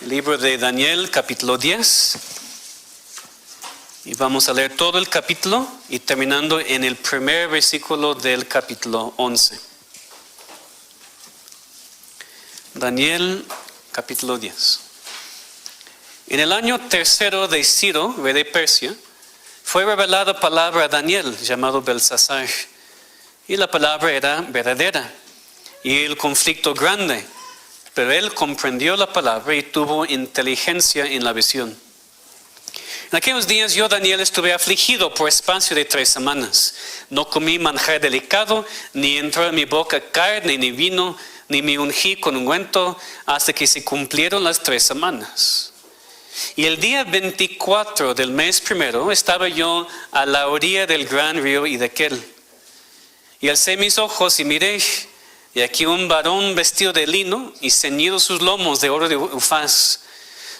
El libro de Daniel, capítulo 10. Y vamos a leer todo el capítulo y terminando en el primer versículo del capítulo 11. Daniel, capítulo 10. En el año tercero de Ciro, rey de Persia, fue revelada palabra a Daniel, llamado Belsasar. Y la palabra era verdadera, y el conflicto grande. Pero él comprendió la palabra y tuvo inteligencia en la visión. En aquellos días yo, Daniel, estuve afligido por espacio de 3 semanas. No comí manjar delicado, ni entró en mi boca carne ni vino, ni me ungí con ungüento, hasta que se cumplieron las 3 semanas. Y el día 24 del mes primero estaba yo a la orilla del gran río Hiddekel. Y alcé mis ojos y miré, y aquí un varón vestido de lino y ceñido sus lomos de oro de Ufaz.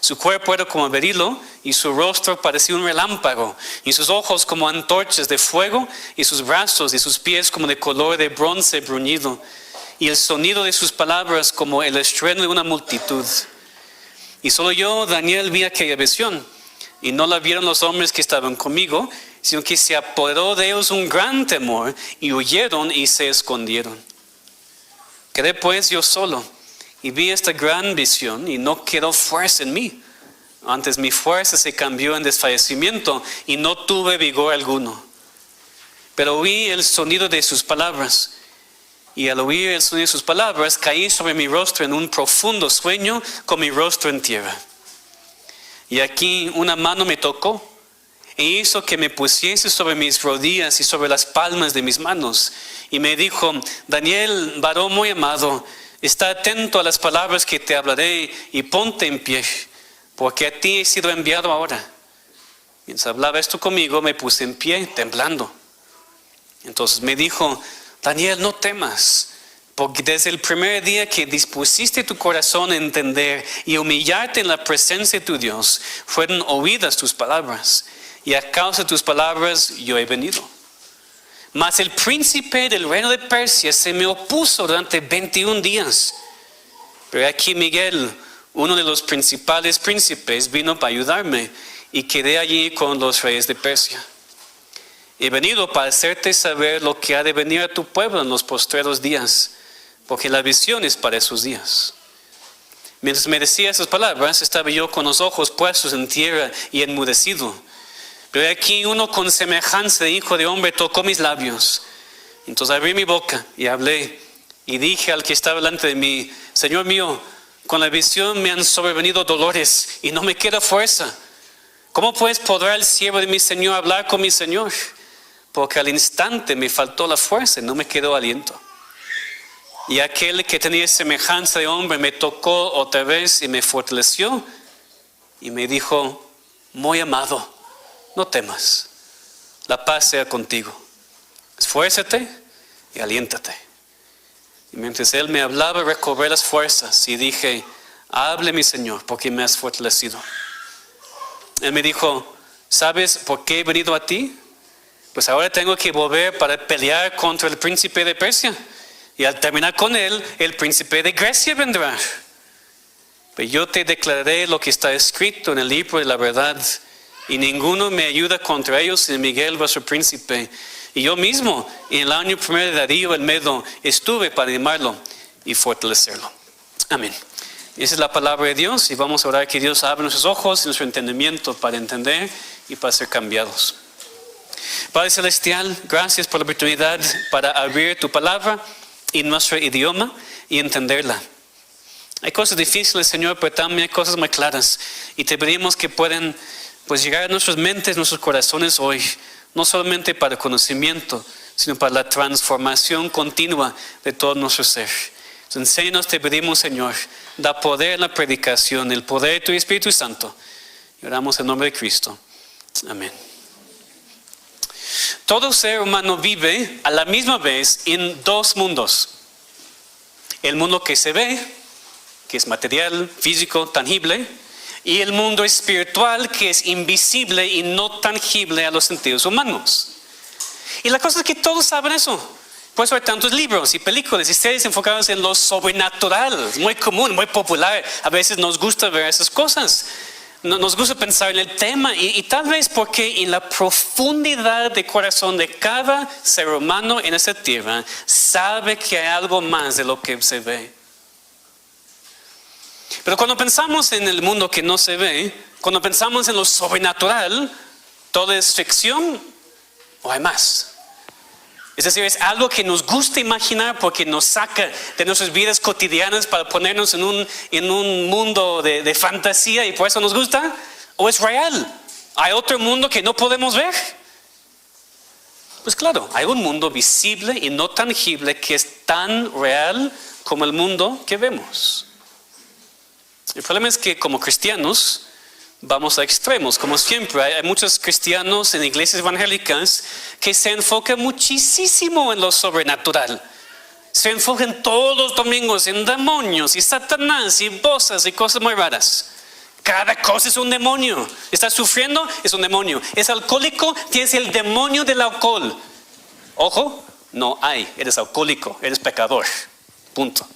Su cuerpo era como berilo y su rostro parecía un relámpago, y sus ojos como antorchas de fuego, y sus brazos y sus pies como de color de bronce bruñido, y el sonido de sus palabras como el estruendo de una multitud. Y solo yo, Daniel, vi aquella visión, y no la vieron los hombres que estaban conmigo, sino que se apoderó de ellos un gran temor, y huyeron y se escondieron. Quedé pues yo solo, y vi esta gran visión, y no quedó fuerza en mí. Antes mi fuerza se cambió en desfallecimiento, y no tuve vigor alguno. Pero oí el sonido de sus palabras, y al oír el sonido de sus palabras, caí sobre mi rostro en un profundo sueño, con mi rostro en tierra. Y aquí una mano me tocó, e hizo que me pusiese sobre mis rodillas y sobre las palmas de mis manos. Y me dijo: Daniel, varón muy amado, está atento a las palabras que te hablaré y ponte en pie, porque a ti he sido enviado ahora. Mientras hablaba esto conmigo, me puse en pie, temblando. Entonces me dijo: Daniel, no temas, porque desde el primer día que dispusiste tu corazón a entender y humillarte en la presencia de tu Dios, fueron oídas tus palabras, y a causa de tus palabras yo he venido. Mas el príncipe del reino de Persia se me opuso durante 21 días. Pero aquí Miguel, uno de los principales príncipes, vino para ayudarme, y quedé allí con los reyes de Persia. He venido para hacerte saber lo que ha de venir a tu pueblo en los postreros días, porque la visión es para esos días. Mientras me decía esas palabras, estaba yo con los ojos puestos en tierra y enmudecido. Pero aquí uno con semejanza de hijo de hombre tocó mis labios. Entonces abrí mi boca y hablé, y dije al que estaba delante de mí: Señor mío, con la visión me han sobrevenido dolores y no me queda fuerza. ¿Cómo pues podrá el siervo de mi Señor hablar con mi Señor? Porque al instante me faltó la fuerza y no me quedó aliento. Y aquel que tenía semejanza de hombre me tocó otra vez y me fortaleció y me dijo: muy amado, no temas, la paz sea contigo. Esfuérzate y aliéntate. Y mientras él me hablaba, recobré las fuerzas y dije: hable mi Señor, porque me has fortalecido. Él me dijo: ¿sabes por qué he venido a ti? Pues ahora tengo que volver para pelear contra el príncipe de Persia. Y al terminar con él, el príncipe de Grecia vendrá. Pero yo te declararé lo que está escrito en el libro de la verdad. Y ninguno me ayuda contra ellos, sino Miguel, vuestro príncipe. Y yo mismo, en el año primero de Darío el Medo, estuve para animarlo y fortalecerlo. Amén. Esa es la palabra de Dios, y vamos a orar que Dios abra nuestros ojos y nuestro entendimiento para entender y para ser cambiados. Padre Celestial, gracias por la oportunidad para abrir tu palabra en nuestro idioma y entenderla. Hay cosas difíciles, Señor, pero también hay cosas muy claras, y te pedimos que puedan llegar a nuestras mentes, nuestros corazones hoy, no solamente para conocimiento, sino para la transformación continua de todo nuestro ser. Entonces, enséñanos, te pedimos, Señor, da poder en la predicación, el poder de tu Espíritu Santo. Y oramos en nombre de Cristo. Amén. Todo ser humano vive a la misma vez en 2 mundos. El mundo que se ve, que es material, físico, tangible, y el mundo espiritual, que es invisible y no tangible a los sentidos humanos. Y la cosa es que todos saben eso. Por eso hay tantos libros y películas y series enfocadas en lo sobrenatural. Es muy común, muy popular. A veces nos gusta ver esas cosas. Nos gusta pensar en el tema y tal vez porque en la profundidad de corazón de cada ser humano en esta tierra sabe que hay algo más de lo que se ve. Pero cuando pensamos en el mundo que no se ve, cuando pensamos en lo sobrenatural, ¿todo es ficción o hay más? Es decir, es algo que nos gusta imaginar porque nos saca de nuestras vidas cotidianas para ponernos en un mundo de fantasía y por eso nos gusta. ¿O es real? ¿Hay otro mundo que no podemos ver? Pues claro, hay un mundo visible y no tangible que es tan real como el mundo que vemos. El problema es que como cristianos vamos a extremos, como siempre. Hay muchos cristianos en iglesias evangélicas que se enfocan muchísimo en lo sobrenatural. Se enfocan todos los domingos en demonios y Satanás y voces y cosas muy raras. Cada cosa es un demonio. ¿Estás sufriendo? Es un demonio. ¿Es alcohólico? Tienes el demonio del alcohol. Ojo, no hay. Eres alcohólico, eres pecador. Punto.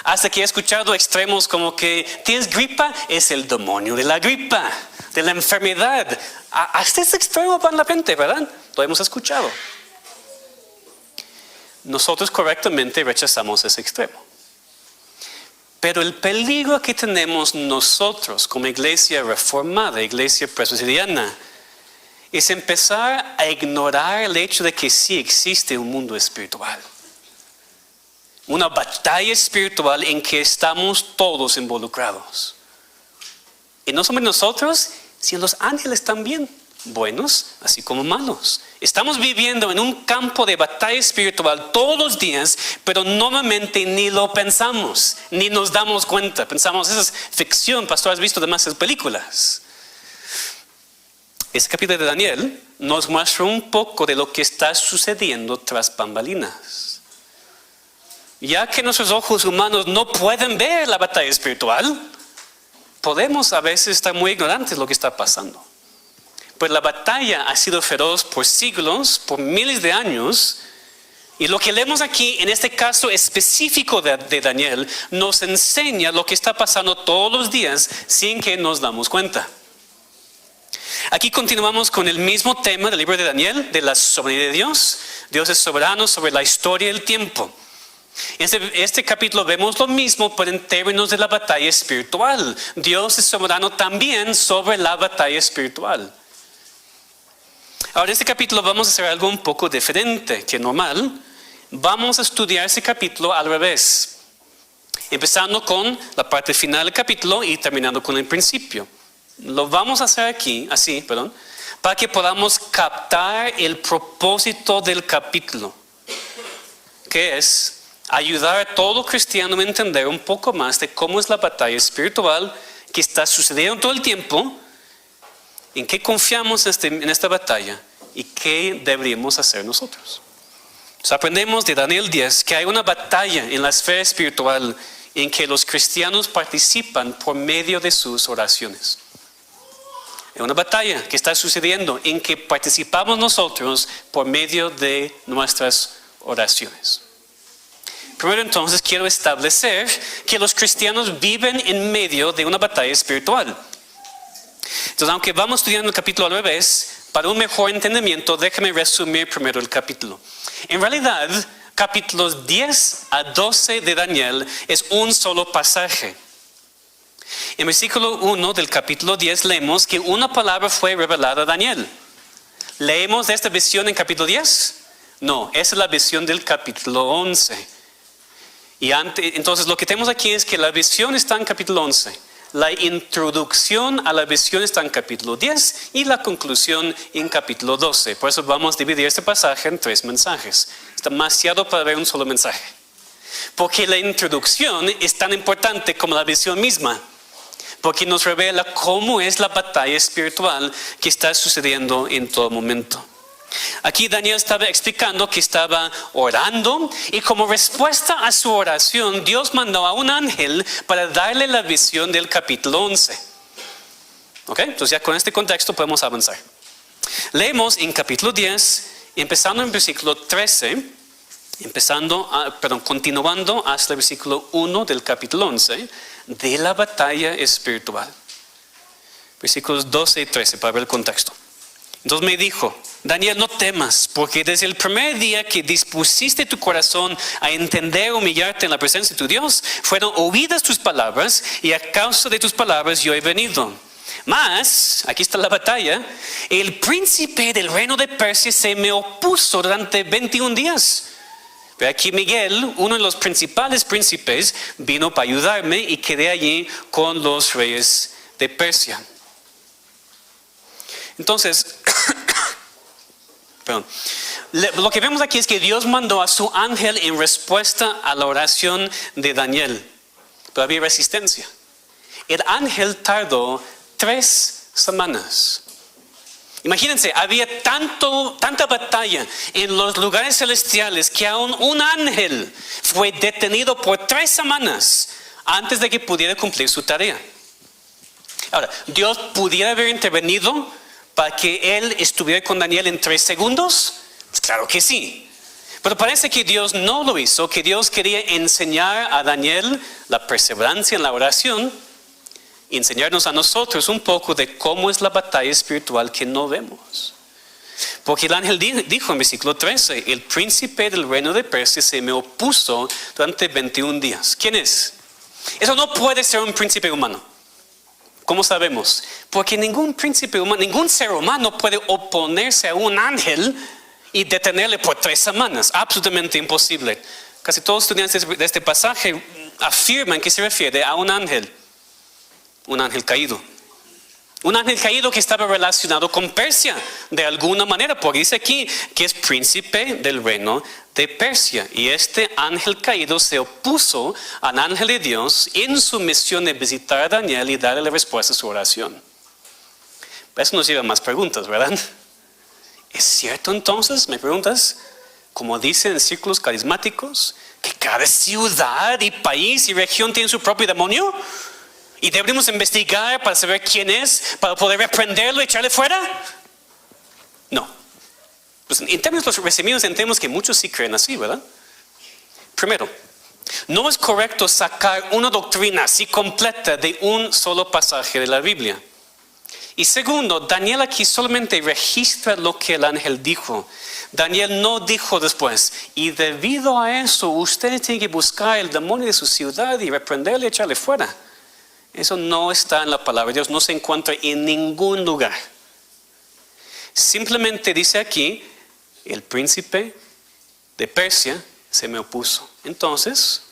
Hasta que he escuchado extremos como que tienes gripa, es el demonio de la gripa, de la enfermedad. Hasta ese extremo van la gente, ¿verdad? Lo hemos escuchado. Nosotros correctamente rechazamos ese extremo. Pero el peligro que tenemos nosotros como iglesia reformada, iglesia presbiteriana, es empezar a ignorar el hecho de que sí existe un mundo espiritual. Una batalla espiritual en que estamos todos involucrados. Y no solamente nosotros, sino los ángeles también, buenos así como malos. Estamos viviendo en un campo de batalla espiritual todos los días, pero normalmente ni lo pensamos, ni nos damos cuenta. Pensamos, esa es ficción, pastor, has visto demasiadas películas. Este capítulo de Daniel nos muestra un poco de lo que está sucediendo tras bambalinas. Ya que nuestros ojos humanos no pueden ver la batalla espiritual, podemos a veces estar muy ignorantes de lo que está pasando. Pues la batalla ha sido feroz por siglos, por miles de años, y lo que leemos aquí, en este caso específico de Daniel, nos enseña lo que está pasando todos los días sin que nos damos cuenta. Aquí continuamos con el mismo tema del libro de Daniel, de la soberanía de Dios. Dios es soberano sobre la historia y el tiempo. En este capítulo vemos lo mismo, pero en términos de la batalla espiritual. Dios es soberano también sobre la batalla espiritual. Ahora, en este capítulo vamos a hacer algo un poco diferente que normal. Vamos a estudiar ese capítulo al revés, empezando con la parte final del capítulo y terminando con el principio. Lo vamos a hacer aquí, así, para que podamos captar el propósito del capítulo, que es ayudar a todo cristiano a entender un poco más de cómo es la batalla espiritual que está sucediendo todo el tiempo, en qué confiamos en esta batalla y qué deberíamos hacer nosotros. Entonces aprendemos de Daniel 10 que hay una batalla en la esfera espiritual en que los cristianos participan por medio de sus oraciones. Es una batalla que está sucediendo en que participamos nosotros por medio de nuestras oraciones. Primero entonces quiero establecer que los cristianos viven en medio de una batalla espiritual. Entonces, aunque vamos estudiando el capítulo al revés, para un mejor entendimiento, déjame resumir primero el capítulo. En realidad, capítulos 10 a 12 de Daniel es un solo pasaje. En versículo 1 del capítulo 10 leemos que una palabra fue revelada a Daniel. ¿Leemos esta visión en capítulo 10? No, esa es la visión del capítulo 11. Entonces lo que tenemos aquí es que la visión está en capítulo 11. La introducción a la visión está en capítulo 10 y la conclusión en capítulo 12. Por eso vamos a dividir este pasaje en 3 mensajes. Es demasiado para ver un solo mensaje. Porque la introducción es tan importante como la visión misma. Porque nos revela cómo es la batalla espiritual que está sucediendo en todo momento. Aquí Daniel estaba explicando que estaba orando y como respuesta a su oración, Dios mandó a un ángel para darle la visión del capítulo 11. ¿Ok? Entonces ya con este contexto podemos avanzar. Leemos en capítulo 10, empezando en versículo 13, continuando hasta el versículo 1 del capítulo 11, de la batalla espiritual. Versículos 12 y 13, para ver el contexto. Entonces me dijo: Daniel, no temas, porque desde el primer día que dispusiste tu corazón a entender, humillarte en la presencia de tu Dios, fueron oídas tus palabras, y a causa de tus palabras yo he venido. Mas, aquí está la batalla, el príncipe del reino de Persia se me opuso durante 21 días. Pero aquí Miguel, uno de los principales príncipes, vino para ayudarme y quedé allí con los reyes de Persia. Entonces, lo que vemos aquí es que Dios mandó a su ángel en respuesta a la oración de Daniel. Pero había resistencia. El ángel tardó 3 semanas. Imagínense, había tanta batalla en los lugares celestiales que aún un ángel fue detenido por 3 semanas antes de que pudiera cumplir su tarea. Ahora, ¿Dios pudiera haber intervenido para que él estuviera con Daniel en 3 segundos? Pues claro que sí. Pero parece que Dios no lo hizo, que Dios quería enseñar a Daniel la perseverancia en la oración y enseñarnos a nosotros un poco de cómo es la batalla espiritual que no vemos. Porque el ángel dijo en versículo 13: el príncipe del reino de Persia se me opuso durante 21 días. ¿Quién es? Eso no puede ser un príncipe humano. ¿Cómo sabemos? Porque ningún príncipe humano, ningún ser humano puede oponerse a un ángel y detenerle por 3 semanas. Absolutamente imposible. Casi todos los estudiantes de este pasaje afirman que se refiere a un ángel caído. Un ángel caído que estaba relacionado con Persia de alguna manera, porque dice aquí que es príncipe del reino de Persia. Y este ángel caído se opuso al ángel de Dios en su misión de visitar a Daniel y darle la respuesta a su oración. Eso nos lleva a más preguntas, ¿verdad? ¿Es cierto entonces, me preguntas, como dicen en círculos carismáticos, que cada ciudad y país y región tiene su propio demonio? ¿Y deberíamos investigar para saber quién es, para poder reprenderlo y echarle fuera? No. Pues en términos resumidos entendemos que muchos sí creen así, ¿verdad? Primero, no es correcto sacar una doctrina así completa de un solo pasaje de la Biblia. Y segundo, Daniel aquí solamente registra lo que el ángel dijo. Daniel no dijo después: y debido a eso usted tiene que buscar el demonio de su ciudad y reprenderle y echarle fuera. Eso no está en la palabra de Dios, no se encuentra en ningún lugar. Simplemente dice aquí: el príncipe de Persia se me opuso. Entonces,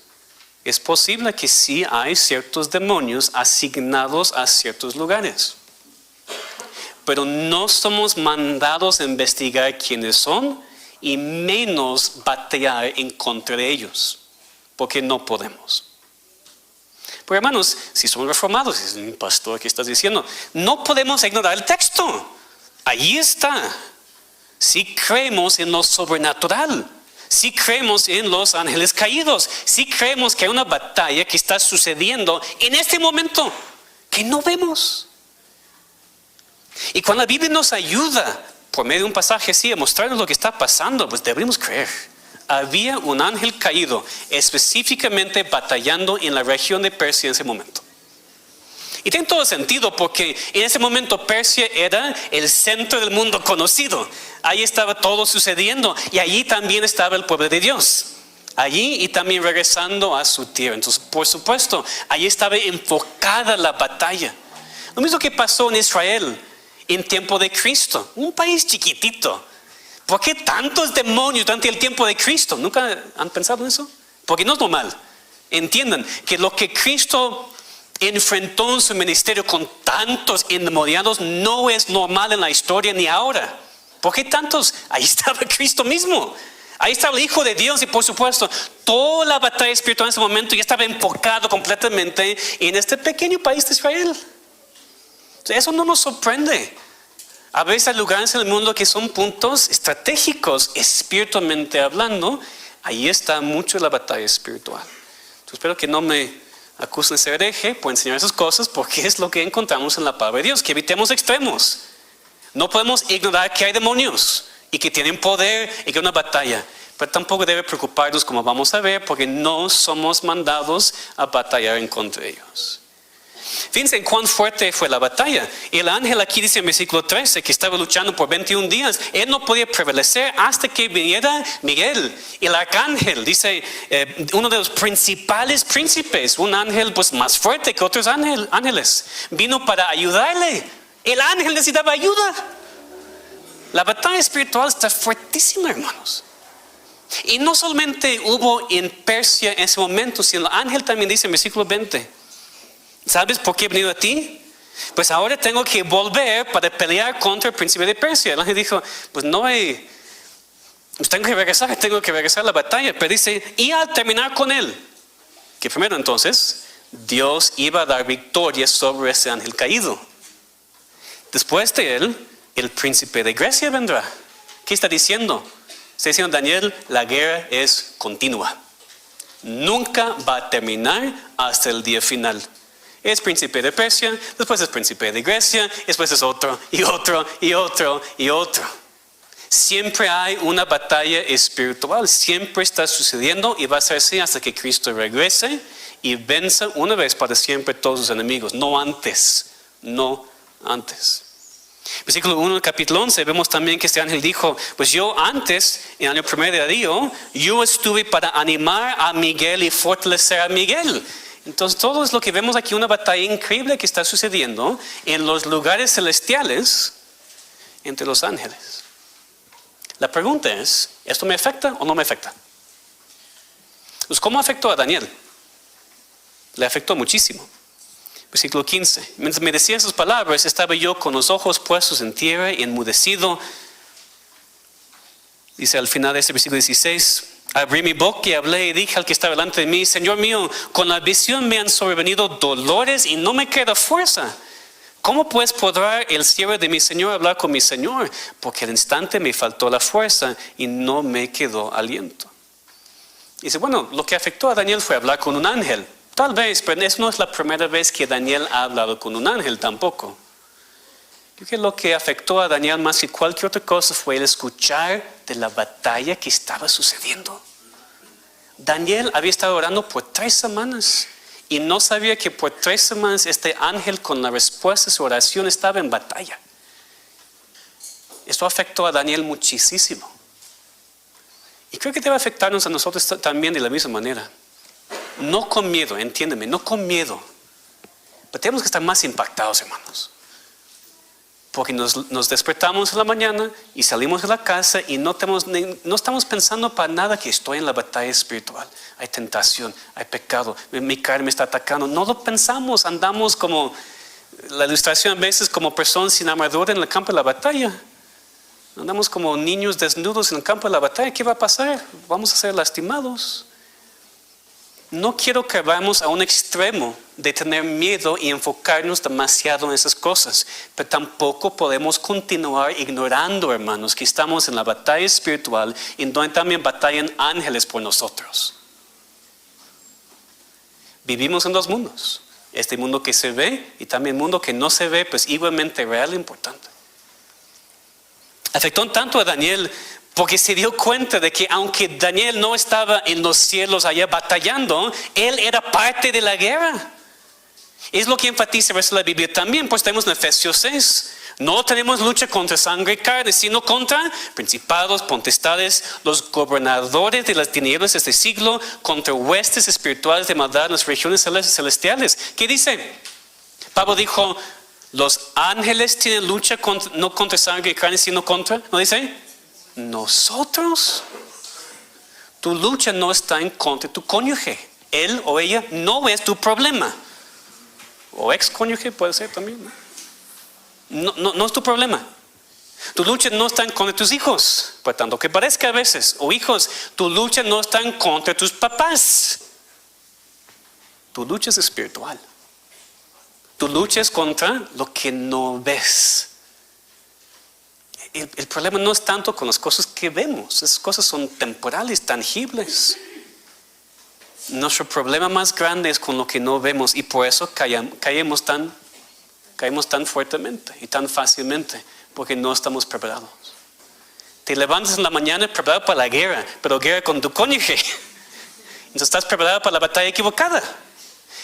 es posible que sí hay ciertos demonios asignados a ciertos lugares. Pero no somos mandados a investigar quiénes son y menos batallar en contra de ellos, porque no podemos. Pero hermanos, si somos reformados, es un pastor que estás diciendo, no podemos ignorar el texto. Allí está. Si creemos en lo sobrenatural, si creemos en los ángeles caídos, si creemos que hay una batalla que está sucediendo en este momento que no vemos. Y cuando la Biblia nos ayuda por medio de un pasaje así a mostrarnos lo que está pasando, pues deberíamos creer. Había un ángel caído específicamente batallando en la región de Persia en ese momento. Y tiene todo sentido porque en ese momento Persia era el centro del mundo conocido. Ahí estaba todo sucediendo y allí también estaba el pueblo de Dios. Allí y también regresando a su tierra. Entonces, por supuesto, allí estaba enfocada la batalla. Lo mismo que pasó en Israel en tiempo de Cristo, un país chiquitito. ¿Por qué tantos demonios durante el tiempo de Cristo? ¿Nunca han pensado en eso? Porque no es normal. Entiendan que lo que Cristo enfrentó en su ministerio con tantos endemoniados no es normal en la historia ni ahora. ¿Por qué tantos? Ahí estaba Cristo mismo. Ahí estaba el Hijo de Dios y por supuesto toda la batalla espiritual en ese momento ya estaba enfocado completamente en este pequeño país de Israel. Eso no nos sorprende. A veces hay lugares en el mundo que son puntos estratégicos, espiritualmente hablando. Ahí está mucho la batalla espiritual. Entonces, espero que no me acusen de ser hereje por enseñar esas cosas, porque es lo que encontramos en la palabra de Dios, que evitemos extremos. No podemos ignorar que hay demonios y que tienen poder y que hay una batalla. Pero tampoco debe preocuparnos, como vamos a ver, porque no somos mandados a batallar en contra de ellos. Fíjense cuán fuerte fue la batalla. El ángel aquí dice en versículo 13 que estaba luchando por 21 días. Él no podía prevalecer hasta que viniera Miguel, el arcángel. Dice uno de los principales príncipes, un ángel pues más fuerte que otros ángeles. Vino para ayudarle. El ángel necesitaba ayuda. La batalla espiritual está fuertísima, hermanos. Y no solamente hubo en Persia en ese momento, sino el ángel también dice en versículo 20. ¿Sabes por qué he venido a ti? Pues ahora tengo que volver para pelear contra el príncipe de Persia. El ángel dijo, pues tengo que regresar a la batalla. Pero dice, y al terminar con él, que primero entonces, Dios iba a dar victoria sobre ese ángel caído. Después de él, el príncipe de Grecia vendrá. ¿Qué está diciendo? Está diciendo Daniel, la guerra es continua. Nunca va a terminar hasta el día final. Es príncipe de Persia, después es príncipe de Grecia, después es otro, y otro, y otro, y otro. Siempre hay una batalla espiritual, siempre está sucediendo y va a ser así hasta que Cristo regrese y venza una vez para siempre todos sus enemigos, no antes. Versículo 1 del capítulo 11, vemos también que este ángel dijo, pues yo antes, en el año primero de Darío, yo estuve para animar a Miguel y fortalecer a Miguel. Entonces todo es lo que vemos aquí, una batalla increíble que está sucediendo en los lugares celestiales entre los ángeles. La pregunta es, ¿esto me afecta o no me afecta? Pues ¿cómo afectó a Daniel? Le afectó muchísimo. Versículo 15. Mientras me decía esas palabras, estaba yo con los ojos puestos en tierra y enmudecido. Dice al final de este versículo 16, abrí mi boca y hablé y dije al que estaba delante de mí, Señor mío, con la visión me han sobrevenido dolores y no me queda fuerza. ¿Cómo pues podrá el siervo de mi Señor hablar con mi Señor? Porque al instante me faltó la fuerza y no me quedó aliento. Dice, bueno, lo que afectó a Daniel fue hablar con un ángel. Tal vez, pero eso no es la primera vez que Daniel ha hablado con un ángel tampoco. Creo que lo que afectó a Daniel más que cualquier otra cosa fue el escuchar de la batalla que estaba sucediendo. Daniel había estado orando por 3 semanas y no sabía que por 3 semanas este ángel con la respuesta a su oración estaba en batalla. Esto afectó a Daniel muchísimo. Y creo que debe afectarnos a nosotros también de la misma manera. No con miedo, entiéndeme, no con miedo. Pero tenemos que estar más impactados, hermanos. Porque nos despertamos en la mañana y salimos de la casa y no estamos pensando para nada que estoy en la batalla espiritual. Hay tentación, hay pecado, mi carne me está atacando. No lo pensamos, andamos como la ilustración a veces como personas sin armadura en el campo de la batalla. Andamos como niños desnudos en el campo de la batalla. ¿Qué va a pasar? Vamos a ser lastimados. No quiero que vayamos a un extremo de tener miedo y enfocarnos demasiado en esas cosas, pero tampoco podemos continuar ignorando, hermanos, que estamos en la batalla espiritual y donde también batallan ángeles por nosotros. Vivimos en 2 mundos, este mundo que se ve y también el mundo que no se ve, pues igualmente real e importante. Afectó tanto a Daniel porque se dio cuenta de que aunque Daniel no estaba en los cielos allá batallando, él era parte de la guerra. Es lo que enfatiza la Biblia también, pues tenemos en Efesios 6. No tenemos lucha contra sangre y carne, sino contra principados, potestades, los gobernadores de las tinieblas de este siglo, contra huestes espirituales de maldad en las regiones celestiales. ¿Qué dice? Pablo dijo, los ángeles tienen lucha no contra sangre y carne, sino contra, ¿no dice? Nosotros. Tu lucha no está en contra de tu cónyuge. Él o ella no es tu problema. O ex cónyuge puede ser también. No es tu problema. Tu lucha no está en contra de tus hijos, por tanto que parezca a veces. O hijos, tu lucha no está en contra de tus papás. Tu lucha es espiritual. Tu lucha es contra lo que no ves. El problema no es tanto con las cosas que vemos. Esas cosas son temporales, tangibles. Nuestro problema más grande es con lo que no vemos y por eso caemos tan fuertemente y tan fácilmente porque no estamos preparados. te levantas en la mañana preparado para la guerra, pero guerra con tu cónyuge. Entonces estás preparado para la batalla equivocada.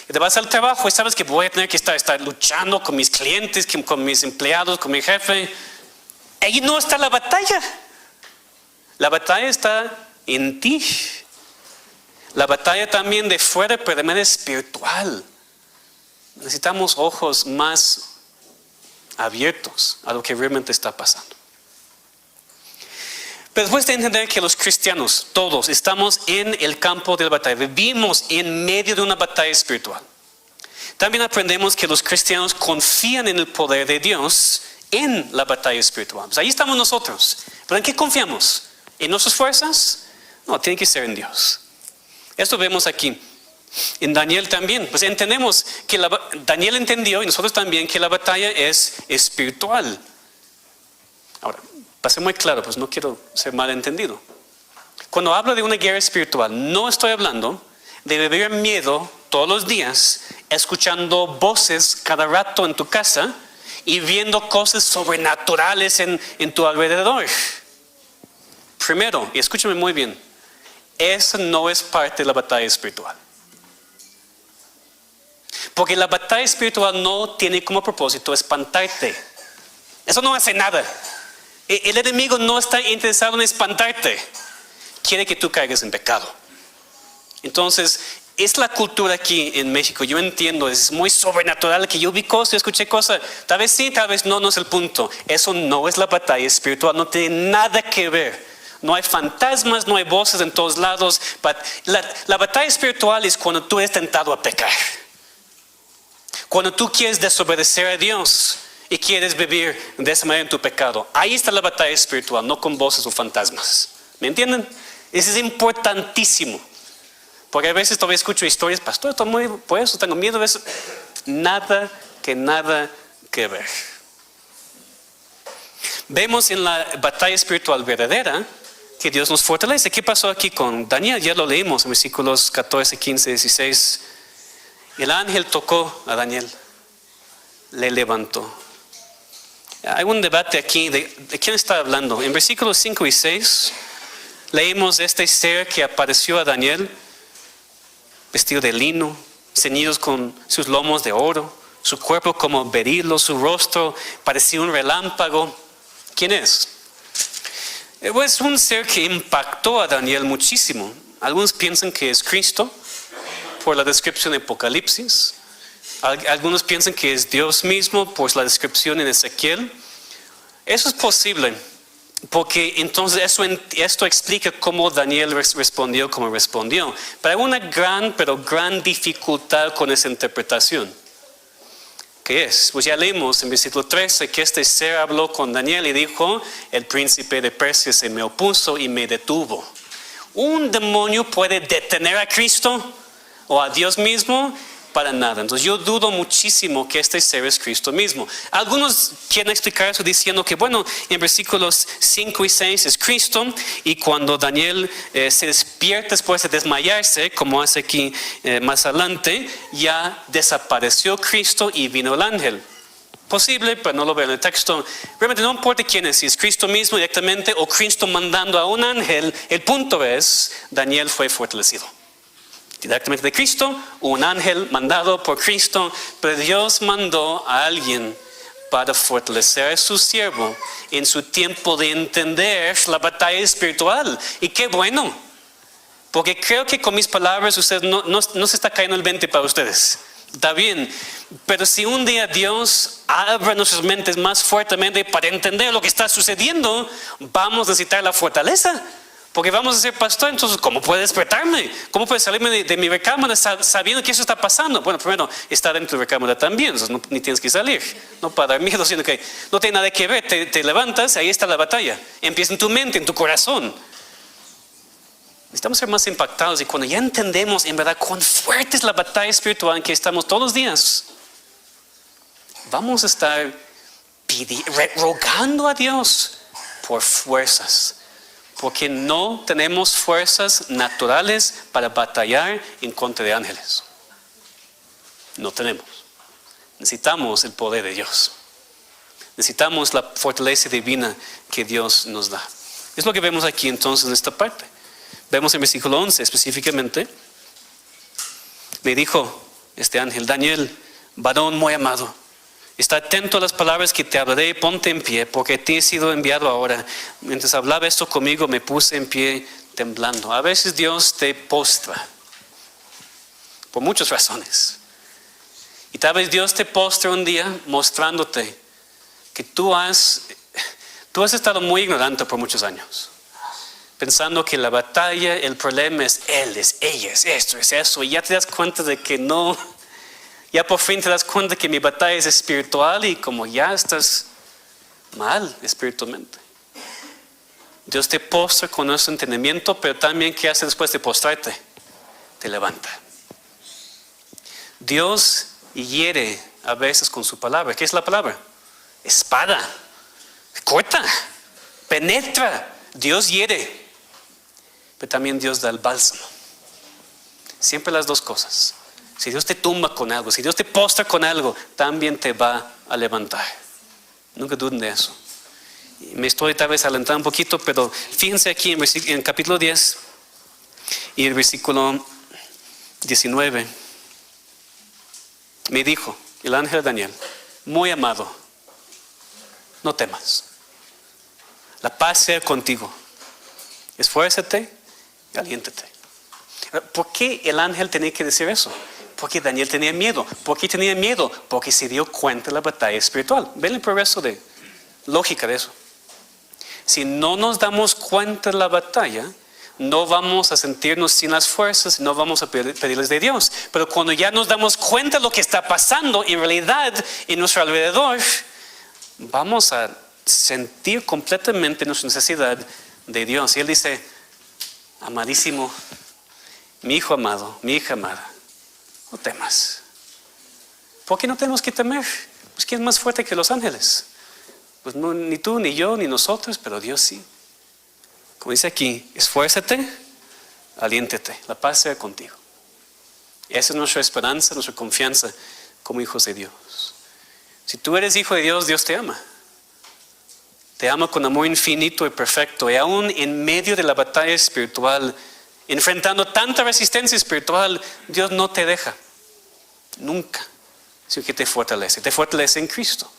Y te vas al trabajo y sabes que voy a tener que estar luchando con mis clientes, con mis empleados, con mi jefe. Ahí no está la batalla. La batalla está en ti. La batalla también de fuera, pero también es espiritual. Necesitamos ojos más abiertos a lo que realmente está pasando. Pero después de entender que los cristianos, todos, estamos en el campo de la batalla, vivimos en medio de una batalla espiritual. También aprendemos que los cristianos confían en el poder de Dios en la batalla espiritual. Pues ahí estamos nosotros. ¿Pero en qué confiamos? ¿En nuestras fuerzas? No, tiene que ser en Dios. Esto vemos aquí. En Daniel también, pues entendemos que Daniel entendió y nosotros también que la batalla es espiritual. Ahora, para ser muy claro, pues no quiero ser malentendido. Cuando hablo de una guerra espiritual, no estoy hablando de vivir miedo todos los días, escuchando voces cada rato en tu casa y viendo cosas sobrenaturales en tu alrededor. Primero, y escúchame muy bien, eso no es parte de la batalla espiritual. Porque la batalla espiritual no tiene como propósito espantarte. Eso no hace nada. El enemigo no está interesado en espantarte. Quiere que tú caigas en pecado. Entonces, es la cultura aquí en México. Yo entiendo, es muy sobrenatural que yo vi cosas, escuché cosas. Tal vez sí, tal vez no, no es el punto. Eso no es la batalla espiritual, no tiene nada que ver. No hay fantasmas, no hay voces en todos lados. La batalla espiritual es cuando tú eres tentado a pecar. Cuando tú quieres desobedecer a Dios y quieres vivir de esa manera en tu pecado. Ahí está la batalla espiritual, no con voces o fantasmas. ¿Me entienden? Eso es importantísimo. Porque a veces todavía escucho historias, pastor, estoy muy por eso, tengo miedo de eso. Nada que ver. Vemos en la batalla espiritual verdadera que Dios nos fortalece. ¿Qué pasó aquí con Daniel? Ya lo leímos en versículos 14, 15, 16. El ángel tocó a Daniel, le levantó. Hay un debate aquí de quién está hablando. En versículos 5 y 6 leímos de este ser que apareció a Daniel, vestido de lino, ceñidos con sus lomos de oro, su cuerpo como berilo, su rostro parecía un relámpago. ¿Quién es? Es un ser que impactó a Daniel muchísimo. Algunos piensan que es Cristo, por la descripción de Apocalipsis. Algunos piensan que es Dios mismo por la descripción en Ezequiel. Eso es posible, porque entonces esto explica cómo Daniel respondió como respondió. Pero hay una gran dificultad con esa interpretación. ¿Qué es? Pues ya leímos en versículo 13 que este ser habló con Daniel y dijo: el príncipe de Persia se me opuso y me detuvo. ¿Un demonio puede detener a Cristo o a Dios mismo? Para nada. Entonces yo dudo muchísimo que este ser es Cristo mismo. Algunos quieren explicar eso diciendo que bueno, en versículos 5 y 6 es Cristo, y cuando Daniel se despierta después de desmayarse, como hace aquí más adelante, ya desapareció Cristo y vino el ángel. Posible, pero no lo veo en el texto. Realmente no importa quién es, si es Cristo mismo directamente o Cristo mandando a un ángel. El punto es, Daniel fue fortalecido. Directamente de Cristo, un ángel mandado por Cristo, pero Dios mandó a alguien para fortalecer a su siervo en su tiempo de entender la batalla espiritual. Y qué bueno, porque creo que con mis palabras ustedes no se está cayendo el 20 para ustedes. Está bien, pero si un día Dios abre nuestras mentes más fuertemente para entender lo que está sucediendo, vamos a necesitar la fortaleza. Porque vamos a ser pastor, entonces ¿cómo puedo despertarme? ¿Cómo puedo salirme de mi recámara sabiendo que eso está pasando? Bueno, primero, está dentro de tu recámara también, entonces ni tienes que salir. No para dar miedo, sino que no tiene nada que ver. Te levantas, ahí está la batalla. Empieza en tu mente, en tu corazón. Necesitamos ser más impactados, y cuando ya entendemos en verdad cuán fuerte es la batalla espiritual en que estamos todos los días, vamos a estar rogando a Dios por fuerzas. Porque no tenemos fuerzas naturales para batallar en contra de ángeles. No tenemos. Necesitamos el poder de Dios. Necesitamos la fortaleza divina que Dios nos da. Es lo que vemos aquí entonces en esta parte. Vemos en versículo 11 específicamente. Me dijo este ángel: Daniel, varón muy amado, está atento a las palabras que te hablaré, ponte en pie, porque te he sido enviado ahora. Mientras hablaba esto conmigo, me puse en pie temblando. A veces Dios te postra por muchas razones. Y tal vez Dios te postra un día mostrándote que tú has estado muy ignorante por muchos años, pensando que la batalla, el problema es él, es ella, es esto, es eso, y ya te das cuenta de que no, ya por fin te das cuenta que mi batalla es espiritual, y como ya estás mal espiritualmente, Dios te postra con nuestro entendimiento, pero también ¿qué hace después de postrarte? Te levanta. Dios hiere a veces con su palabra. ¿Qué es la palabra? Espada, corta, penetra. Dios hiere, pero también Dios da el bálsamo. Siempre las dos cosas. Si Dios te tumba con algo, si Dios te postra con algo, también te va a levantar. Nunca duden de eso. Y me estoy tal vez alentando un poquito, pero fíjense aquí en capítulo 10 y el versículo 19. Me dijo el ángel Daniel: muy amado, no temas. La paz sea contigo. Esfuérzate y aliéntate. ¿Por qué el ángel tenía que decir eso? Porque Daniel tenía miedo. ¿Por qué tenía miedo? Porque se dio cuenta de la batalla espiritual. ¿Ven el progreso de lógica de eso? Si no nos damos cuenta de la batalla, no vamos a sentirnos sin las fuerzas, no vamos a pedirles de Dios. Pero cuando ya nos damos cuenta de lo que está pasando en realidad en nuestro alrededor, vamos a sentir completamente nuestra necesidad de Dios. Y Él dice: amadísimo, mi hijo amado, mi hija amada, no temas. ¿Por qué no tenemos que temer? Pues ¿quién es más fuerte que los ángeles? Pues no, ni tú, ni yo, ni nosotros, pero Dios sí. Como dice aquí, esfuérzate, aliéntate, la paz sea contigo. Esa es nuestra esperanza, nuestra confianza como hijos de Dios. Si tú eres hijo de Dios, Dios te ama. Te ama con amor infinito y perfecto. Y aún en medio de la batalla espiritual, enfrentando tanta resistencia espiritual, Dios no te deja. Nunca. Sino que te fortalece. Te fortalece en Cristo.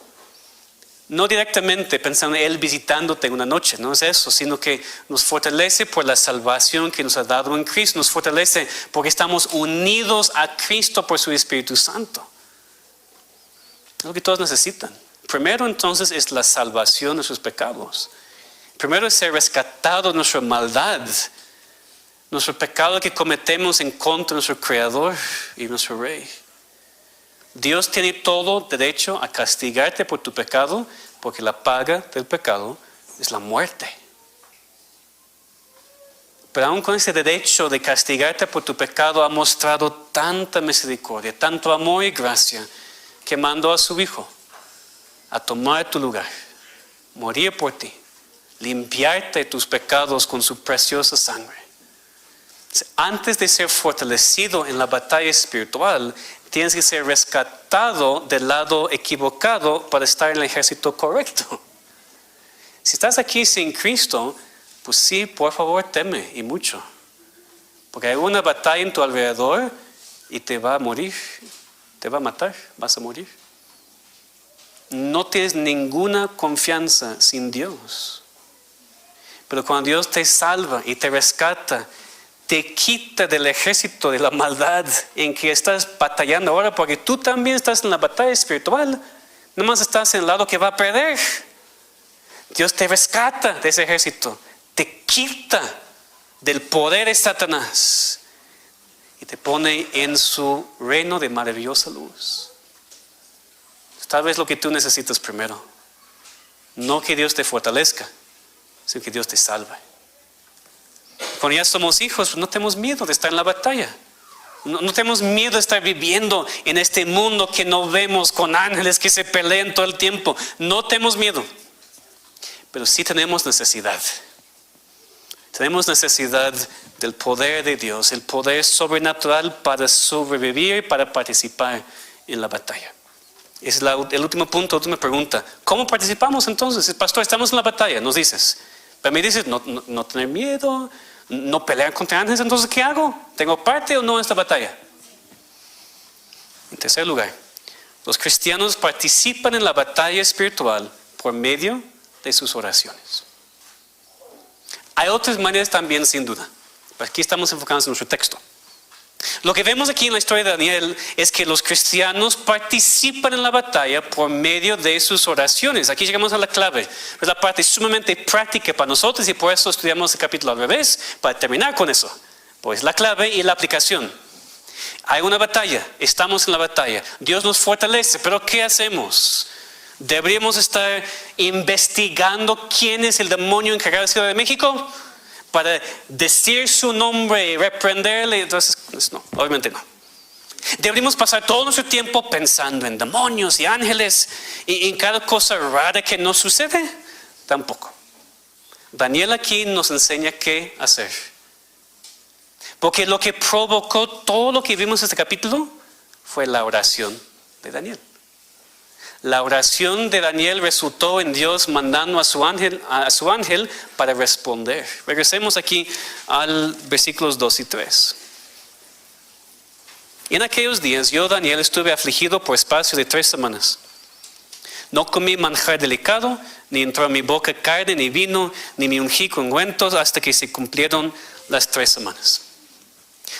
No directamente pensando en Él visitándote en una noche, no es eso, sino que nos fortalece por la salvación que nos ha dado en Cristo. Nos fortalece porque estamos unidos a Cristo por su Espíritu Santo. Es lo que todos necesitan. Primero entonces es la salvación de sus pecados. Primero es ser rescatado de nuestra maldad, nuestro pecado que cometemos en contra de nuestro Creador y nuestro Rey. Dios tiene todo derecho a castigarte por tu pecado, porque la paga del pecado es la muerte. Pero aún con ese derecho de castigarte por tu pecado, ha mostrado tanta misericordia, tanto amor y gracia, que mandó a su Hijo a tomar tu lugar, morir por ti, limpiarte de tus pecados con su preciosa sangre. Antes de ser fortalecido en la batalla espiritual, tienes que ser rescatado del lado equivocado para estar en el ejército correcto. Si estás aquí sin Cristo, pues sí, por favor, teme y mucho. Porque hay una batalla en tu alrededor y te va a morir, te va a matar, vas a morir. No tienes ninguna confianza sin Dios. Pero cuando Dios te salva y te rescata, te quita del ejército de la maldad en que estás batallando ahora, porque tú también estás en la batalla espiritual. No más estás en el lado que va a perder. Dios te rescata de ese ejército, te quita del poder de Satanás y te pone en su reino de maravillosa luz. Tal vez lo que tú necesitas primero, no que Dios te fortalezca, sino que Dios te salve. Cuando ya somos hijos, no tenemos miedo de estar en la batalla. No tenemos miedo de estar viviendo en este mundo que no vemos, con ángeles que se pelean todo el tiempo. No tenemos miedo. Pero sí tenemos necesidad. Tenemos necesidad del poder de Dios, el poder sobrenatural para sobrevivir y para participar en la batalla. Es el último punto, última pregunta. ¿Cómo participamos entonces? Pastor, estamos en la batalla, nos dices. Pero me dices, no tener miedo, no pelear contra ángeles, entonces ¿qué hago? ¿Tengo parte o no en esta batalla? En tercer lugar, los cristianos participan en la batalla espiritual por medio de sus oraciones. Hay otras maneras también, sin duda, pero aquí estamos enfocados en nuestro texto. Lo que vemos aquí en la historia de Daniel es que los cristianos participan en la batalla por medio de sus oraciones. Aquí llegamos a la clave. Es la parte sumamente práctica para nosotros y por eso estudiamos el capítulo al revés, para terminar con eso. Pues la clave y la aplicación. Hay una batalla, estamos en la batalla. Dios nos fortalece, pero ¿qué hacemos? ¿Deberíamos estar investigando quién es el demonio encargado de la Ciudad de México? Para decir su nombre y reprenderle. Entonces, no, obviamente no. Deberíamos pasar todo nuestro tiempo pensando en demonios y ángeles y en cada cosa rara que nos sucede. Tampoco. Daniel aquí nos enseña qué hacer. Porque lo que provocó todo lo que vimos en este capítulo fue la oración de Daniel. La oración de Daniel resultó en Dios mandando a su ángel para responder. Regresemos aquí al versículos 2 y 3. En aquellos días yo, Daniel, estuve afligido por espacio de 3 semanas. No comí manjar delicado, ni entró a mi boca carne ni vino, ni me ungí con ungüentos hasta que se cumplieron las 3 semanas.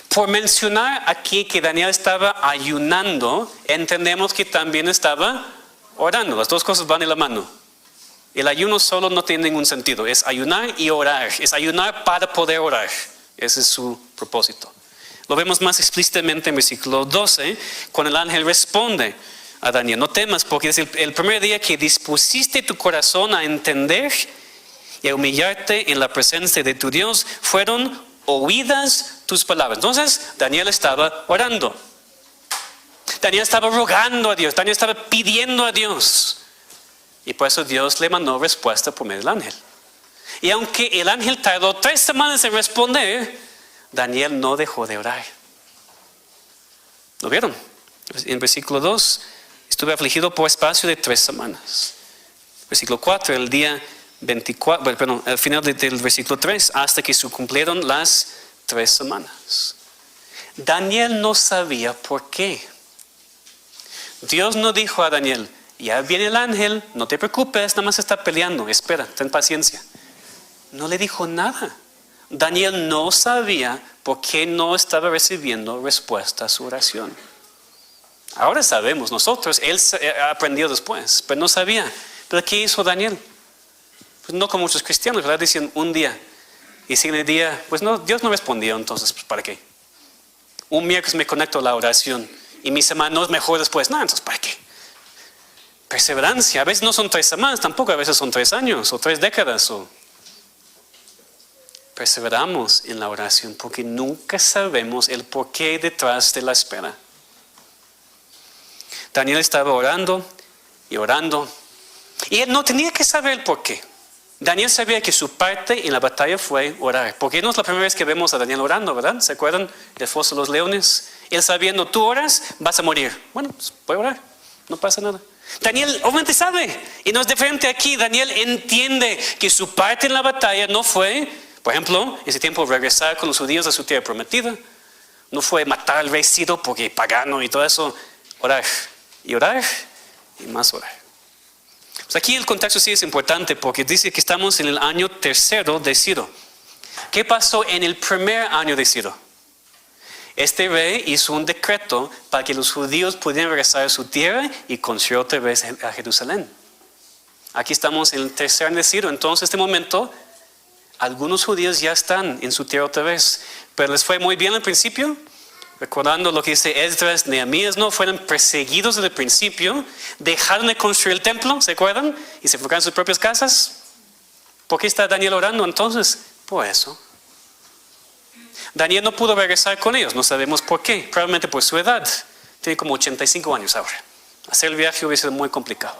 Por mencionar aquí que Daniel estaba ayunando, entendemos que también estaba orando. Las dos cosas van de la mano. El ayuno solo no tiene ningún sentido. Es ayunar y orar. Es ayunar para poder orar. Ese es su propósito. Lo vemos más explícitamente en versículo 12, cuando el ángel responde a Daniel: no temas, porque es el primer día que dispusiste tu corazón a entender y a humillarte en la presencia de tu Dios, fueron oídas tus palabras. Entonces Daniel estaba orando. Daniel estaba rogando a Dios. Daniel estaba pidiendo a Dios. Y por eso Dios le mandó respuesta por medio del ángel. Y aunque el ángel tardó 3 semanas en responder, Daniel no dejó de orar. ¿Lo vieron? En versículo 2, estuve afligido por espacio de 3 semanas. Versículo 4, el día 24, al final del versículo 3, hasta que se cumplieron las 3 semanas. Daniel no sabía por qué. Dios no dijo a Daniel: ya viene el ángel, no te preocupes, nada más está peleando, espera, ten paciencia. No le dijo nada. Daniel no sabía por qué no estaba recibiendo respuesta a su oración. Ahora sabemos nosotros, él aprendió después, pero no sabía. ¿Pero qué hizo Daniel? Pues no como muchos cristianos, ¿verdad? Dicen un día y siguiente día, pues no, Dios no respondió, entonces, pues ¿para qué? Un miércoles me conecto a la oración y mi semana no es mejor después. No, entonces ¿para qué? Perseverancia. A veces no son 3 semanas tampoco, a veces son 3 años o 3 décadas. Perseveramos en la oración porque nunca sabemos el porqué detrás de la espera. Daniel estaba orando y orando y él no tenía que saber el porqué. Daniel sabía que su parte en la batalla fue orar, porque no es la primera vez que vemos a Daniel orando, ¿verdad? ¿Se acuerdan del foso de los leones? Él sabiendo: tú oras, vas a morir. Bueno, pues puede orar, no pasa nada. Daniel obviamente sabe, y no es diferente aquí. Daniel entiende que su parte en la batalla no fue, por ejemplo, ese tiempo regresar con los judíos a su tierra prometida. No fue matar al rey Ciro porque pagano y todo eso. Orar y orar y más orar. Pues aquí el contexto sí es importante porque dice que estamos en el año 3 de Ciro. ¿Qué pasó en el primer año de Ciro? Este rey hizo un decreto para que los judíos pudieran regresar a su tierra y construir otra vez a Jerusalén. Aquí estamos en el 3 año de Ciro. Entonces, en este momento, algunos judíos ya están en su tierra otra vez. Pero les fue muy bien al principio. Recordando lo que dice Esdras, Nehemías, no fueron perseguidos desde el principio, dejaron de construir el templo, ¿se acuerdan? Y se enfocaron en sus propias casas. ¿Por qué está Daniel orando entonces? Por eso. Daniel no pudo regresar con ellos, no sabemos por qué, probablemente por su edad. Tiene como 85 años ahora. Hacer el viaje hubiera sido muy complicado.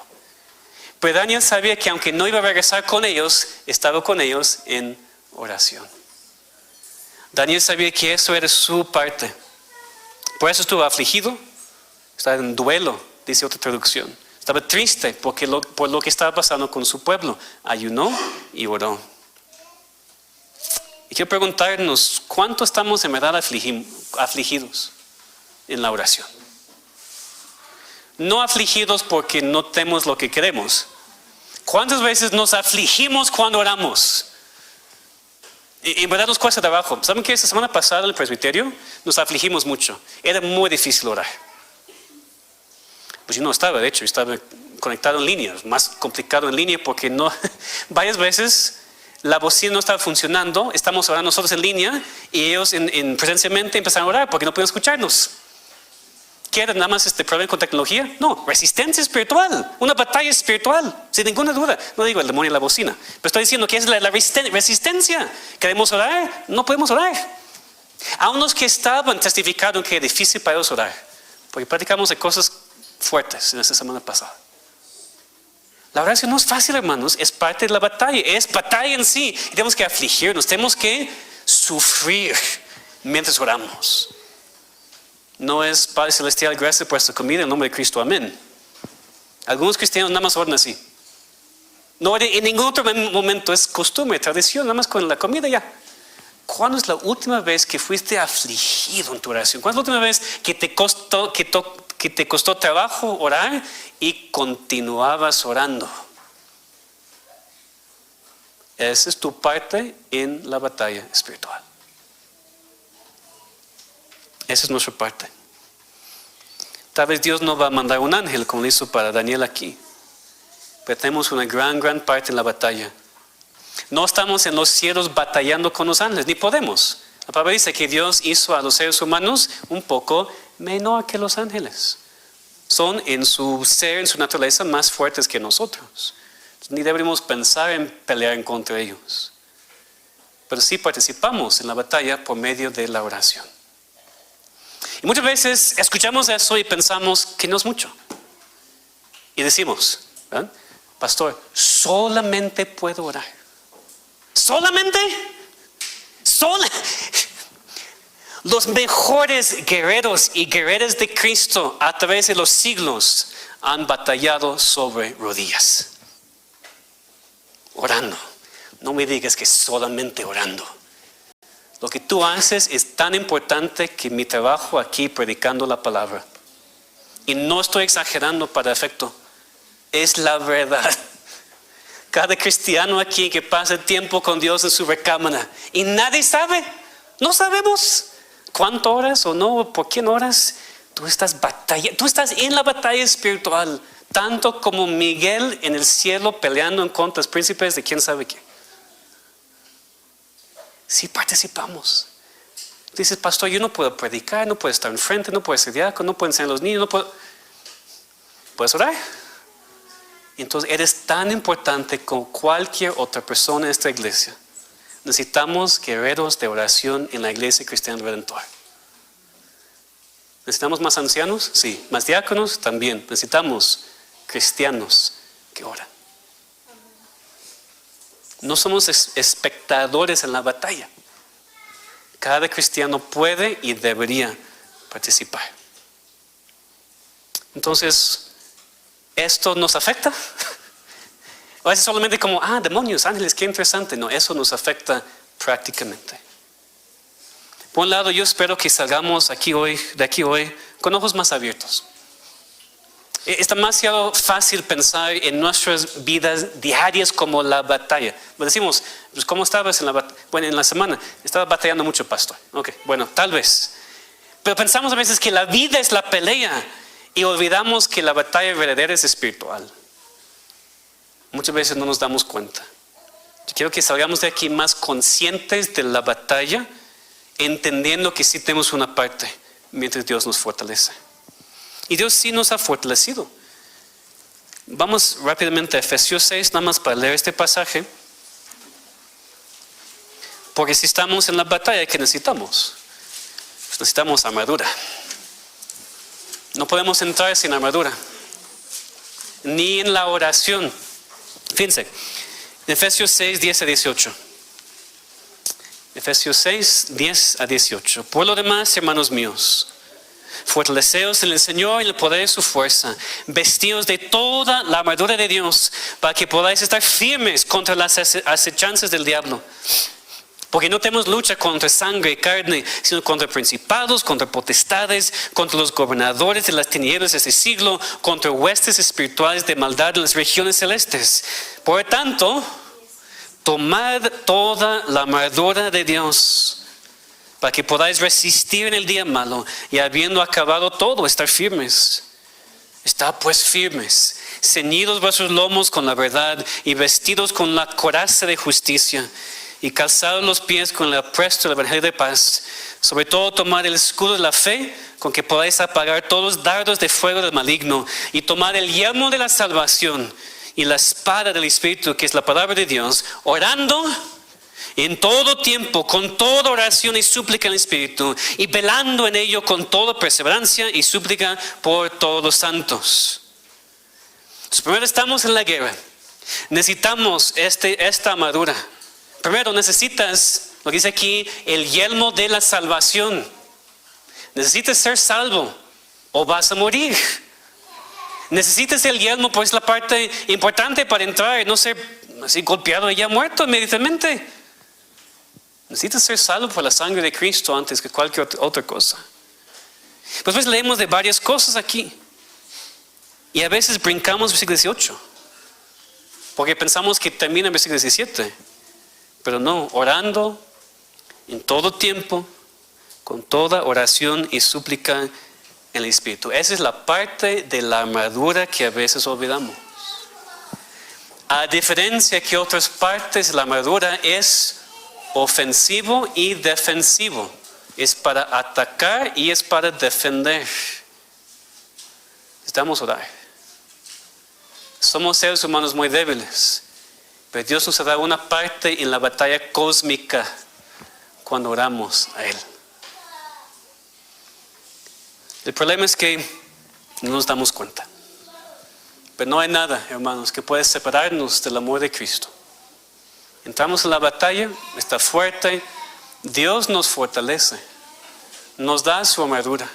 Pero Daniel sabía que aunque no iba a regresar con ellos, estaba con ellos en oración. Daniel sabía que eso era su parte. Por eso estuvo afligido, estaba en duelo, dice otra traducción. Estaba triste por lo que estaba pasando con su pueblo. Ayunó y oró. Y quiero preguntarnos, ¿cuánto estamos en verdad afligidos en la oración? No afligidos porque no tenemos lo que queremos. ¿Cuántas veces nos afligimos cuando oramos? Y en verdad nos cuesta trabajo. ¿Saben qué? Esta semana pasada en el presbiterio nos afligimos mucho. Era muy difícil orar. Pues yo no estaba, de hecho, yo estaba conectado en línea. Más complicado en línea porque no, varias veces la bocina no estaba funcionando. Estamos orando nosotros en línea y ellos presencialmente empezaron a orar porque no podían escucharnos. ¿Qué era nada más problema con tecnología? No, resistencia espiritual, una batalla espiritual, sin ninguna duda. No digo el demonio y la bocina, pero estoy diciendo que es la resistencia. ¿Queremos orar? No podemos orar. A unos que estaban testificaron que es difícil para ellos orar, porque platicamos de cosas fuertes en esta semana pasada. La oración no es fácil, hermanos, es parte de la batalla, es batalla en sí. Y tenemos que afligirnos, tenemos que sufrir mientras oramos. No es Padre Celestial, gracias por esta comida, en nombre de Cristo, amén. Algunos cristianos nada más oran así. No en ningún otro momento, es costumbre, tradición, nada más con la comida ya. ¿Cuándo es la última vez que fuiste afligido en tu oración? ¿Cuándo es la última vez que te costó trabajo orar y continuabas orando? Esa es tu parte en la batalla espiritual. Esa es nuestra parte. Tal vez Dios no va a mandar un ángel como lo hizo para Daniel aquí. Pero tenemos una gran parte en la batalla. No estamos en los cielos batallando con los ángeles, ni podemos. La palabra dice que Dios hizo a los seres humanos un poco menor que los ángeles. Son en su ser, en su naturaleza, más fuertes que nosotros. Ni deberíamos pensar en pelear en contra de ellos. Pero sí participamos en la batalla por medio de la oración. Y muchas veces escuchamos eso y pensamos que no es mucho. Y decimos, ¿verdad? Pastor, solamente puedo orar. ¿Solamente? Los mejores guerreros y guerreras de Cristo a través de los siglos han batallado sobre rodillas. Orando. No me digas que solamente orando. Lo que tú haces es tan importante que mi trabajo aquí predicando la palabra. Y no estoy exagerando para efecto. Es la verdad. Cada cristiano aquí que pasa tiempo con Dios en su recámara y nadie sabe, no sabemos cuánto oras o no, por quién oras. Tú estás en la batalla espiritual, tanto como Miguel en el cielo peleando en contra de los príncipes de quién sabe qué. Sí participamos. Dices, pastor, yo no puedo predicar, no puedo estar enfrente, no puedo ser diácono, no puedo enseñar a los niños, no puedo. ¿Puedes orar? Entonces eres tan importante como cualquier otra persona en esta iglesia. Necesitamos guerreros de oración en la iglesia cristiana redentora. ¿Necesitamos más ancianos? Sí. ¿Más diáconos? También. Necesitamos cristianos que oran. No somos espectadores en la batalla. Cada cristiano puede y debería participar. Entonces, ¿esto nos afecta? O es solamente como, demonios, ángeles, qué interesante. No, eso nos afecta prácticamente. Por un lado, yo espero que salgamos de aquí hoy con ojos más abiertos. Es demasiado fácil pensar en nuestras vidas diarias como la batalla. Decimos, pues, ¿cómo estabas en la semana? Estaba batallando mucho, pastor. Ok, bueno, tal vez. Pero pensamos a veces que la vida es la pelea y olvidamos que la batalla verdadera es espiritual. Muchas veces no nos damos cuenta. Yo quiero que salgamos de aquí más conscientes de la batalla, entendiendo que sí tenemos una parte mientras Dios nos fortalece. Y Dios sí nos ha fortalecido. Vamos rápidamente a Efesios 6, nada más para leer este pasaje. Porque si estamos en la batalla, ¿qué necesitamos? Pues necesitamos armadura. No podemos entrar sin armadura. Ni en la oración. Fíjense, Efesios 6, 10 a 18. Efesios 6, 10 a 18. Por lo demás, hermanos míos, fortaleceos en el Señor y en el poder de su fuerza, vestidos de toda la armadura de Dios, para que podáis estar firmes contra las acechanzas del diablo. Porque no tenemos lucha contra sangre y carne, sino contra principados, contra potestades, contra los gobernadores de las tinieblas de este siglo, contra huestes espirituales de maldad en las regiones celestes. Por tanto, tomad toda la armadura de Dios, para que podáis resistir en el día malo, y habiendo acabado todo, estar firmes. Estad pues firmes, ceñidos vuestros lomos con la verdad, y vestidos con la coraza de justicia, y calzados los pies con el apresto del evangelio de paz. Sobre todo tomad el escudo de la fe, con que podáis apagar todos los dardos de fuego del maligno, y tomad el yelmo de la salvación y la espada del Espíritu, que es la palabra de Dios, orando en todo tiempo, con toda oración y súplica en el Espíritu, y velando en ello con toda perseverancia y súplica por todos los santos. Entonces, primero estamos en la guerra. Necesitamos esta armadura. Primero necesitas, lo que dice aquí, el yelmo de la salvación. Necesitas ser salvo o vas a morir. Necesitas el yelmo, pues la parte importante para entrar y no ser así golpeado y ya muerto inmediatamente. Necesitas ser salvo por la sangre de Cristo antes que cualquier otra cosa. Pues leemos de varias cosas aquí. Y a veces brincamos versículo 18. Porque pensamos que termina en versículo 17. Pero no, orando en todo tiempo, con toda oración y súplica en el Espíritu. Esa es la parte de la armadura que a veces olvidamos. A diferencia que otras partes de la armadura es ofensivo y defensivo. Es para atacar y es para defender. Necesitamos orar. Somos seres humanos muy débiles. Pero Dios nos da una parte en la batalla cósmica cuando oramos a Él. El problema es que no nos damos cuenta. Pero no hay nada, hermanos, que pueda separarnos del amor de Cristo. Entramos en la batalla, está fuerte. Dios nos fortalece. Nos da su armadura.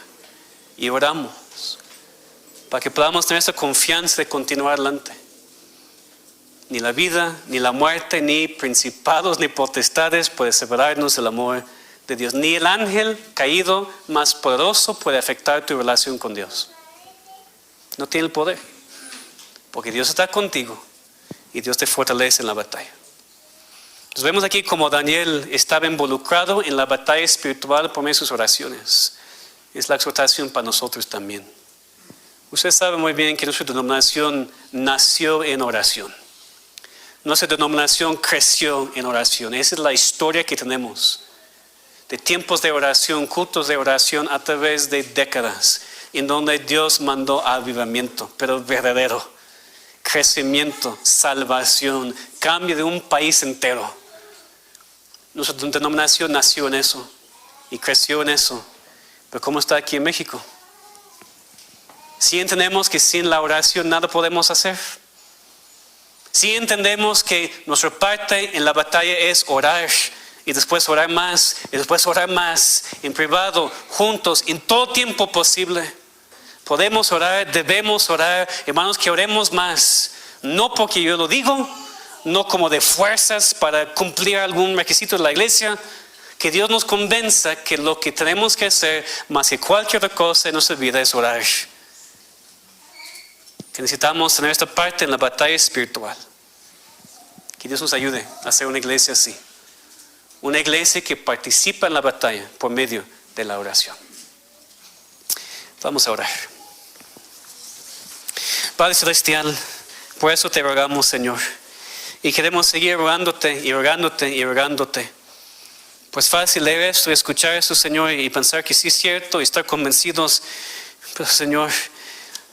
Y oramos para que podamos tener esa confianza de continuar adelante. Ni la vida, ni la muerte, ni principados, ni potestades puede separarnos del amor de Dios. Ni el ángel caído más poderoso puede afectar tu relación con Dios. No tiene el poder. Porque Dios está contigo y Dios te fortalece en la batalla. Entonces vemos aquí como Daniel estaba involucrado en la batalla espiritual por medio de sus oraciones. Es la exhortación para nosotros también. Usted sabe muy bien que nuestra denominación nació en oración. Nuestra denominación creció en oración. Esa es la historia que tenemos. De tiempos de oración, cultos de oración a través de décadas. En donde Dios mandó avivamiento, pero verdadero. Crecimiento, salvación, cambio de un país entero. Nuestra denominación nació en eso. Y creció en eso. Pero ¿cómo está aquí en México? Sí entendemos que sin la oración nada podemos hacer. Sí entendemos que nuestra parte en la batalla es orar y después orar más y después orar más en privado, juntos, en todo tiempo posible. Podemos orar, debemos orar, hermanos, que oremos más. No porque yo lo digo, no como de fuerzas para cumplir algún requisito de la iglesia. Que Dios nos convenza que lo que tenemos que hacer más que cualquier otra cosa en nuestra vida es orar. Que necesitamos tener esta parte en la batalla espiritual. Que Dios nos ayude a hacer una iglesia así. Una iglesia que participa en la batalla por medio de la oración. Vamos a orar. Padre Celestial, por eso te rogamos, Señor. Y queremos seguir rogándote y rogándote y rogándote. Pues fácil leer esto y escuchar esto, Señor, y pensar que sí es cierto y estar convencidos. Pero, Señor,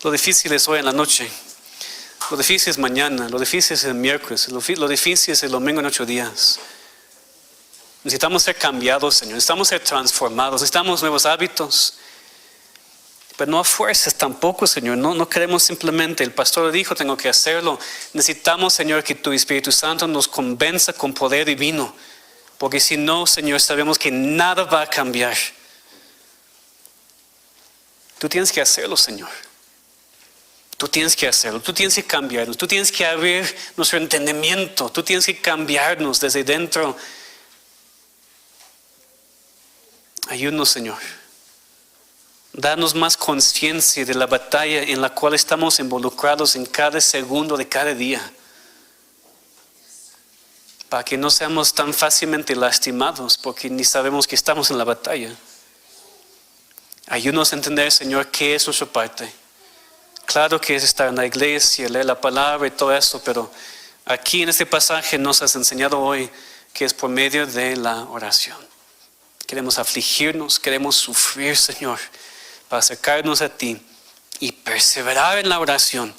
lo difícil es hoy en la noche. Lo difícil es mañana. Lo difícil es el miércoles. Lo difícil es el domingo en 8 días. Necesitamos ser cambiados, Señor. Necesitamos ser transformados. Necesitamos nuevos hábitos. Pero no a fuerzas tampoco, Señor. No queremos simplemente. El pastor lo dijo, tengo que hacerlo. Necesitamos, Señor, que tu Espíritu Santo nos convenza con poder divino. Porque si no, Señor, sabemos que nada va a cambiar. Tú tienes que hacerlo, Señor. Tú tienes que hacerlo, tú tienes que cambiarnos, tú tienes que abrir nuestro entendimiento, tú tienes que cambiarnos desde dentro Ayúdanos, Señor. Danos más conciencia de la batalla en la cual estamos involucrados en cada segundo de cada día, para que no seamos tan fácilmente lastimados porque ni sabemos que estamos en la batalla. Ayúdanos a entender, Señor, qué es nuestra parte. Claro que es estar en la iglesia, leer la palabra y todo eso, pero aquí en este pasaje nos has enseñado hoy que es por medio de la oración. Queremos afligirnos, queremos sufrir, Señor, para acercarnos a ti y perseverar en la oración,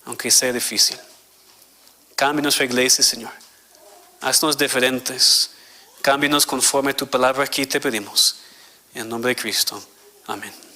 aunque sea difícil. Cambia nuestra iglesia, Señor. Haznos diferentes. Cámbianos conforme a tu palabra, aquí te pedimos. En el nombre de Cristo. Amén.